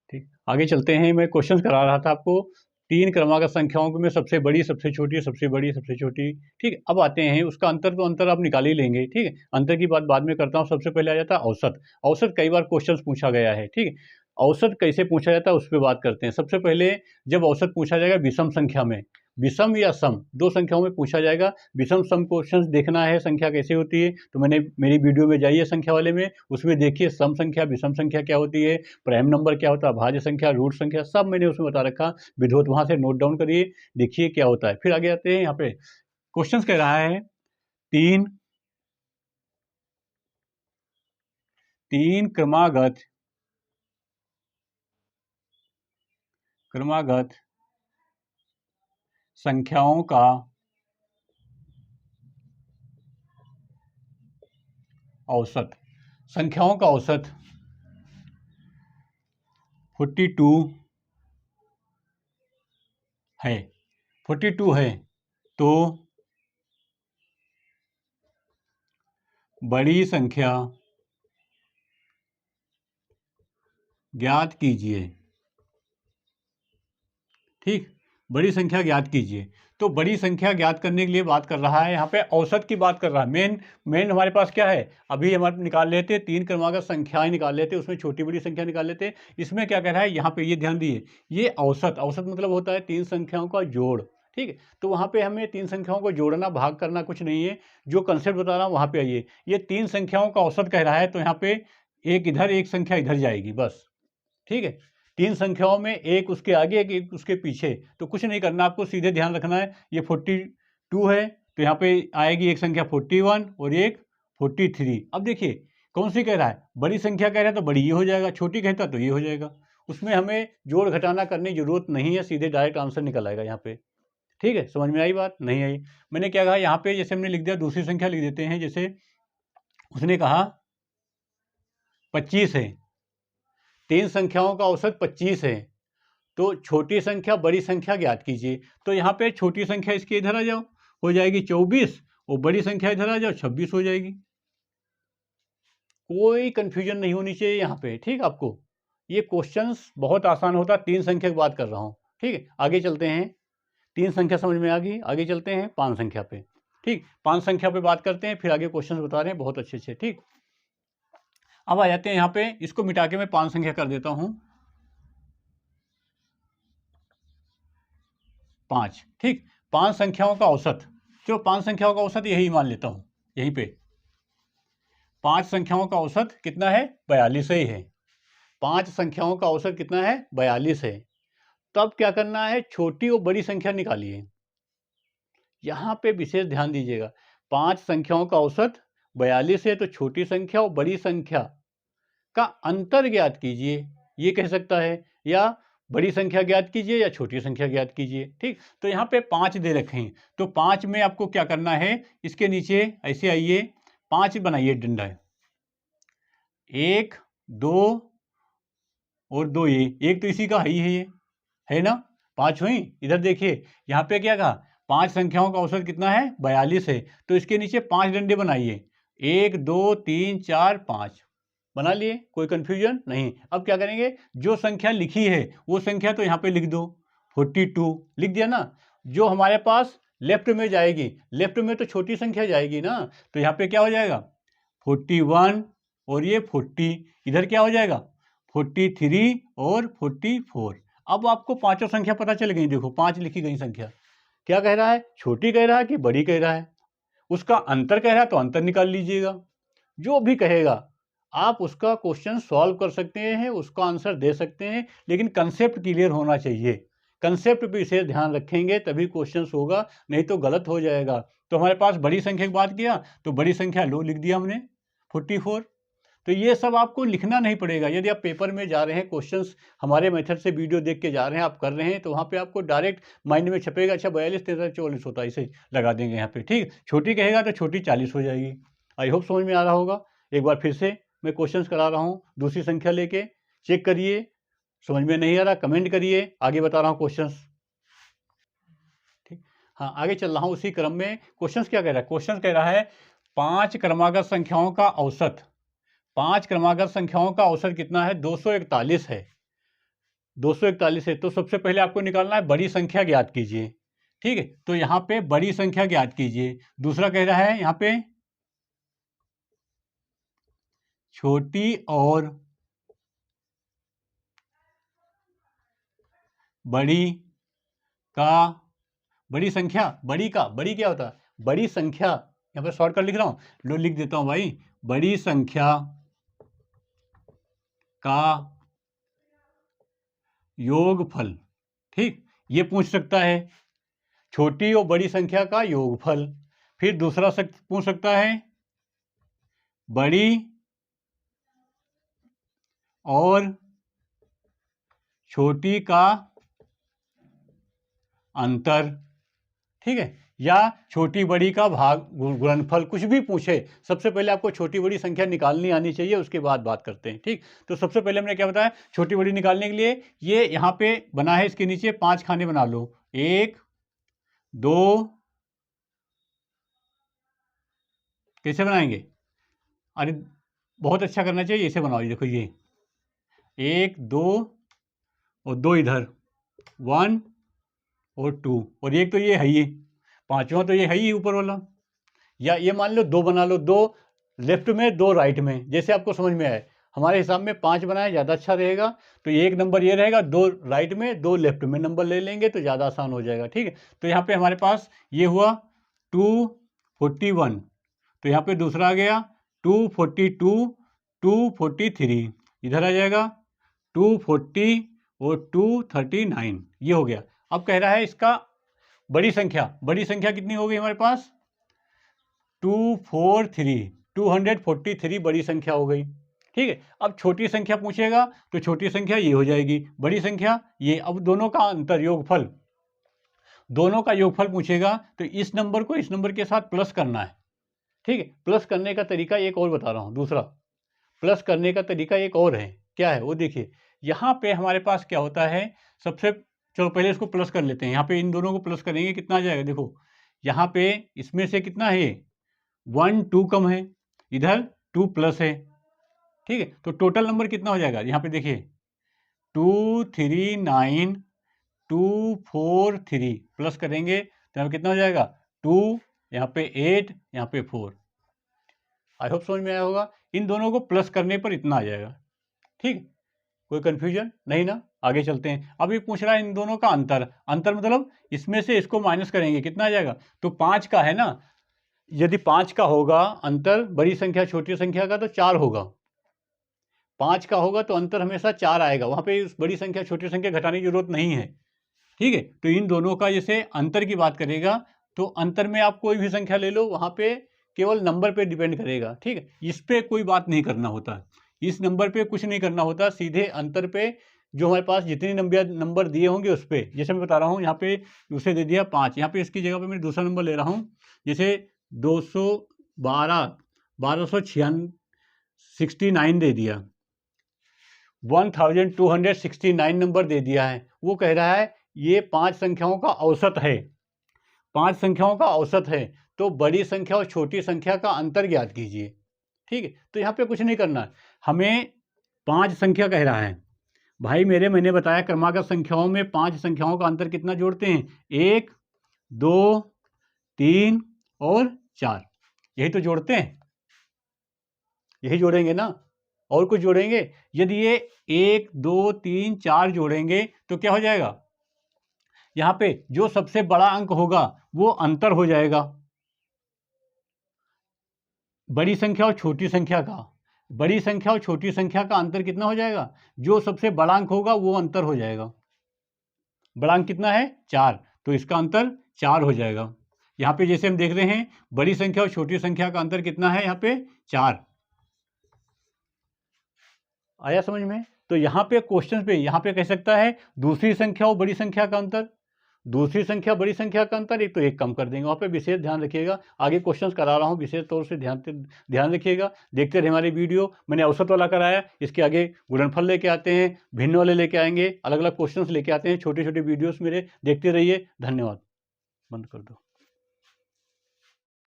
ठीक, आगे चलते हैं। मैं क्वेश्चन करा रहा था आपको, 3 क्रमागत संख्याओं में सबसे बड़ी, सबसे छोटी, सबसे बड़ी, सबसे छोटी। ठीक, अब आते हैं उसका अंतर, तो अंतर आप निकाल ही लेंगे। ठीक है, अंतर की बात बाद में करता हूँ। सबसे पहले आ जाता है औसत। औसत कई बार क्वेश्चन पूछा गया है। ठीक, औसत कैसे पूछा जाता है उस पर बात करते हैं। सबसे पहले जब औसत पूछा जाएगा विषम संख्या में, विषम या सम दो संख्याओं में पूछा जाएगा। विषम सम क्वेश्चंस देखना है संख्या कैसे होती है, तो मैंने मेरी वीडियो में जाइए संख्या वाले में, उसमें देखिए सम संख्या विषम संख्या क्या होती है, प्राइम नंबर क्या होता है, भाज्य संख्या, रूट संख्या, सब मैंने उसमें बता रखा। विधिवत वहां से नोट डाउन करिए, देखिए क्या होता है। फिर आगे आते हैं। यहाँ पे क्वेश्चन कह रहा है तीन क्रमागत संख्याओं का औसत, संख्याओं का औसत 42 है। 42 है तो बड़ी संख्या ज्ञात कीजिए। ठीक, बड़ी संख्या ज्ञात कीजिए। तो बड़ी संख्या ज्ञात करने के लिए बात कर रहा है, यहाँ पे औसत की बात कर रहा है। मेन हमारे पास क्या है, अभी हमारे निकाल लेते हैं 3 क्रमागत संख्याएं निकाल लेते हैं, उसमें छोटी बड़ी संख्या निकाल लेते हैं। इसमें क्या कह रहा है, यहाँ पे ये ध्यान दिए, ये औसत, औसत मतलब होता है 3 संख्याओं का जोड़। ठीक है, तो वहाँ पे हमें 3 संख्याओं को जोड़ना, भाग करना कुछ नहीं है। जो कंसेप्ट बता रहा हूँ वहाँ पे आइए। ये 3 संख्याओं का औसत कह रहा है, तो यहाँ पे एक इधर एक संख्या इधर जाएगी बस। ठीक है, 3 संख्याओं में एक उसके आगे एक उसके पीछे, तो कुछ नहीं करना, आपको सीधे ध्यान रखना है। ये 42 है तो यहाँ पे आएगी एक संख्या 41 और एक 43। अब देखिए कौन सी कह रहा है, बड़ी संख्या कह रहा है तो बड़ी ये हो जाएगा, छोटी कहता तो ये हो जाएगा। उसमें हमें जोड़ घटाना करने की जरूरत नहीं है, सीधे डायरेक्ट आंसर निकल आएगा यहाँ पे। ठीक है, समझ में आई बात? नहीं आई? मैंने क्या कहा यहाँ पे, जैसे हमने लिख दिया, दूसरी संख्या लिख देते हैं। जैसे उसने कहा 25 है, 3 संख्याओं का औसत 25 है, तो छोटी संख्या बड़ी संख्या ज्ञात कीजिए। तो यहाँ पे छोटी संख्या इसके इधर आ जाओ, हो जाएगी 24, और बड़ी संख्या इधर आ जाओ 26 हो जाएगी। कोई कंफ्यूजन नहीं होनी चाहिए यहाँ पे। ठीक, आपको ये क्वेश्चंस बहुत आसान होता है। 3 संख्या की बात कर रहा हूँ। ठीक है, आगे चलते हैं। 3 संख्या समझ में आ गई, आगे चलते हैं 5 संख्या पे। ठीक, 5 संख्या पे बात करते हैं, फिर आगे क्वेश्चन बता रहे हैं बहुत अच्छे अच्छे। ठीक, अब आ जाते हैं यहाँ पे, इसको मिटा के मैं 5 संख्या कर देता हूँ 5। ठीक, 5 संख्याओं का औसत, जो 5 संख्याओं का औसत यही मान लेता हूं, यहीं पे 5 संख्याओं का औसत कितना है, 42 ही है। 5 संख्याओं का औसत कितना है, 42 है। तब क्या करना है, छोटी और बड़ी संख्या निकालिए। यहां पे विशेष ध्यान दीजिएगा, 5 संख्याओं का औसत 42 है, तो छोटी संख्या और बड़ी संख्या का अंतर ज्ञात कीजिए, ये कह सकता है, या बड़ी संख्या ज्ञात कीजिए या छोटी संख्या ज्ञात कीजिए। ठीक, तो यहाँ पे 5 दे रखे हैं, तो 5 में आपको क्या करना है, इसके नीचे ऐसे आइए, 5 बनाइए डंडा है, 1 2 और 2, ये एक तो इसी का ही है, ये है ना, 5 हुई। इधर देखिए यहाँ पे क्या कहा, 5 संख्याओं का औसत कितना है, 42 है, तो इसके नीचे 5 डंडे बनाइए, 1 2 3 4 5 बना लिए, कोई कंफ्यूजन नहीं। अब क्या करेंगे, जो संख्या लिखी है वो संख्या तो यहाँ पे लिख दो, 42 लिख दिया ना। जो हमारे पास लेफ्ट में जाएगी, लेफ्ट में तो छोटी संख्या जाएगी ना, तो यहाँ पे क्या हो जाएगा 41 और ये 40, इधर क्या हो जाएगा 43 और 44। अब आपको पांचों संख्या पता चल गई, देखो 5 लिखी गई संख्या। क्या कह रहा है, छोटी कह रहा है कि बड़ी कह रहा है, उसका अंतर कह रहा है तो अंतर निकाल लीजिएगा। जो भी कहेगा आप उसका क्वेश्चन सॉल्व कर सकते हैं, उसका आंसर दे सकते हैं, लेकिन कंसेप्ट क्लियर होना चाहिए। कंसेप्ट पे विशेष ध्यान रखेंगे तभी क्वेश्चन होगा, नहीं तो गलत हो जाएगा। तो हमारे पास बड़ी संख्या की बात किया, तो बड़ी संख्या लो लिख दिया हमने 44। तो ये सब आपको लिखना नहीं पड़ेगा। यदि आप पेपर में जा रहे हैं, क्वेश्चंस हमारे मेथड से वीडियो देख के जा रहे हैं, आप कर रहे हैं, तो वहाँ पे आपको डायरेक्ट माइंड में छपेगा, अच्छा 42 43 44 होता है, इसे लगा देंगे यहाँ पे। ठीक, छोटी कहेगा तो छोटी 40 हो जाएगी। आई होप समझ में आ रहा होगा। एक बार फिर से मैं क्वेश्चंस करा रहा हूँ, दूसरी संख्या लेके चेक करिए, समझ में नहीं आ रहा कमेंट करिए, आगे बता रहा हूँ क्वेश्चंस। ठीक, हाँ आगे चल रहा हूँ उसी क्रम में। क्वेश्चंस क्या कह रहा है, क्वेश्चन कह रहा है 5 क्रमागत संख्याओं का औसत, 5 क्रमागत संख्याओं का औसत कितना है, 241 है। 241 है, तो सबसे पहले आपको निकालना है बड़ी संख्या ज्ञात कीजिए। ठीक है, तो यहाँ पे बड़ी संख्या ज्ञात कीजिए। दूसरा कह रहा है यहाँ पे छोटी और बड़ी का, बड़ी संख्या, बड़ी क्या होता है, बड़ी संख्या, यहाँ पर शॉर्टकट लिख रहा हूँ, लो लिख देता हूँ भाई, बड़ी संख्या का योगफल। ठीक, ये पूछ सकता है छोटी और बड़ी संख्या का योगफल। फिर दूसरा पूछ सकता है बड़ी और छोटी का अंतर। ठीक है, या छोटी बड़ी का भाग गुणनफल, कुछ भी पूछे, सबसे पहले आपको छोटी बड़ी संख्या निकालनी आनी चाहिए, उसके बाद बात करते हैं। ठीक, तो सबसे पहले हमने क्या बताया, छोटी बड़ी निकालने के लिए ये यहाँ पे बना है, इसके नीचे 5 खाने बना लो, 1 2, कैसे बनाएंगे, अरे बहुत अच्छा करना चाहिए, ऐसे बनाओ, देखो ये 1 2 और 2 इधर, 1 और 2, और एक तो ये है ही, पांचवा तो ये है ही ऊपर वाला। या ये मान लो 2 बना लो, 2 लेफ्ट में 2 राइट में, जैसे आपको समझ में आए। हमारे हिसाब में 5 बनाए ज़्यादा अच्छा रहेगा, तो एक नंबर ये रहेगा, 2 राइट में 2 लेफ्ट में नंबर ले लेंगे तो ज़्यादा आसान हो जाएगा। ठीक है, तो यहाँ पे हमारे पास ये हुआ 241, तो यहाँ पे दूसरा आ गया 242, 243, इधर आ जाएगा 240 और 239, ये हो गया। अब कह रहा है इसका बड़ी संख्या कितनी हो गई हमारे पास, 243 बड़ी संख्या हो गई। ठीक है, अब छोटी संख्या पूछेगा तो छोटी संख्या ये हो जाएगी, बड़ी संख्या ये। अब दोनों का अंतर योगफल, दोनों का योगफल पूछेगा तो इस नंबर को इस नंबर के साथ प्लस करना है। ठीक है, प्लस करने का तरीका एक और बता रहा हूँ, दूसरा प्लस करने का तरीका एक और है, क्या है वो देखिए। यहाँ पे हमारे पास क्या होता है, सबसे चलो पहले इसको प्लस कर लेते हैं। यहाँ पे इन दोनों को प्लस करेंगे, कितना आ जाएगा, देखो यहाँ पे इसमें से कितना है, 1 2 कम है, इधर 2 प्लस है। ठीक है, तो टोटल नंबर कितना हो जाएगा, यहाँ पे देखिए 239 243, प्लस करेंगे तो यहाँ कितना हो जाएगा 2, यहाँ पे 8, यहाँ पे 4। आई होप समझ में आया होगा। इन दोनों को प्लस करने पर इतना आ जाएगा। ठीक, कोई कंफ्यूजन नहीं ना, आगे चलते हैं। अब ये पूछ रहा है इन दोनों का अंतर, अंतर मतलब इसमें से इसको माइनस करेंगे, कितना आ जाएगा, तो 5 का है ना, यदि 5 का होगा अंतर बड़ी संख्या छोटी संख्या का तो 4 होगा, 5 का होगा तो अंतर हमेशा 4 आएगा, वहाँ पे बड़ी संख्या छोटी संख्या घटाने की जरूरत नहीं है। ठीक है, तो इन दोनों का जैसे अंतर की बात करेगा तो अंतर में आप कोई भी संख्या ले लो, वहाँ पे केवल नंबर पे डिपेंड करेगा। ठीक है, इस पे कोई बात नहीं करना होता, इस नंबर पे कुछ नहीं करना होता, सीधे अंतर पे जो हमारे पास जितने नंबर दिए होंगे उस पर, जैसे मैं बता रहा हूँ यहाँ पे उसे दे दिया 5, यहाँ पे इसकी जगह पे मैं दूसरा नंबर ले रहा हूँ, जैसे 1269 दे दिया, 1269 नंबर दे दिया है। वो कह रहा है ये 5 संख्याओं का औसत है, 5 संख्याओं का औसत है, तो बड़ी संख्या और छोटी संख्या का अंतर ज्ञात कीजिए। ठीक है, तो यहाँ पे कुछ नहीं करना है, हमें 5 संख्या कह रहा है भाई, मैंने बताया क्रमागत संख्याओं में 5 संख्याओं का अंतर कितना जोड़ते हैं, 1 2 3 और 4, यही तो जोड़ते हैं, यही जोड़ेंगे ना, और कुछ जोड़ेंगे। यदि ये 1 2 3 4 जोड़ेंगे तो क्या हो जाएगा, यहाँ पे जो सबसे बड़ा अंक होगा वो अंतर हो जाएगा बड़ी संख्या और छोटी संख्या का, बड़ी संख्या और छोटी संख्या का अंतर कितना हो जाएगा, जो सबसे बड़ा अंक होगा वो अंतर हो जाएगा। बड़ा अंक कितना है 4, तो इसका अंतर 4 हो जाएगा। यहाँ पे जैसे हम देख रहे हैं बड़ी संख्या और छोटी संख्या का अंतर कितना है, यहाँ पे 4, आया समझ में। तो यहाँ पे क्वेश्चन पे यहाँ पे कह सकता है दूसरी संख्या और बड़ी संख्या का अंतर, दूसरी संख्या बड़ी संख्या का अंतर, एक तो एक कम कर देंगे, वहाँ पे विशेष ध्यान रखिएगा। आगे क्वेश्चंस करा रहा हूँ, विशेष तौर से ध्यान रखिएगा, देखते रहे हमारी वीडियो। मैंने औसत वाला कराया, इसके आगे गुणनफल लेके आते हैं, भिन्न वाले लेके आएंगे, अलग अलग क्वेश्चंस लेके आते हैं, छोटे छोटे वीडियोस मेरे देखते रहिए। धन्यवाद, बंद कर दो।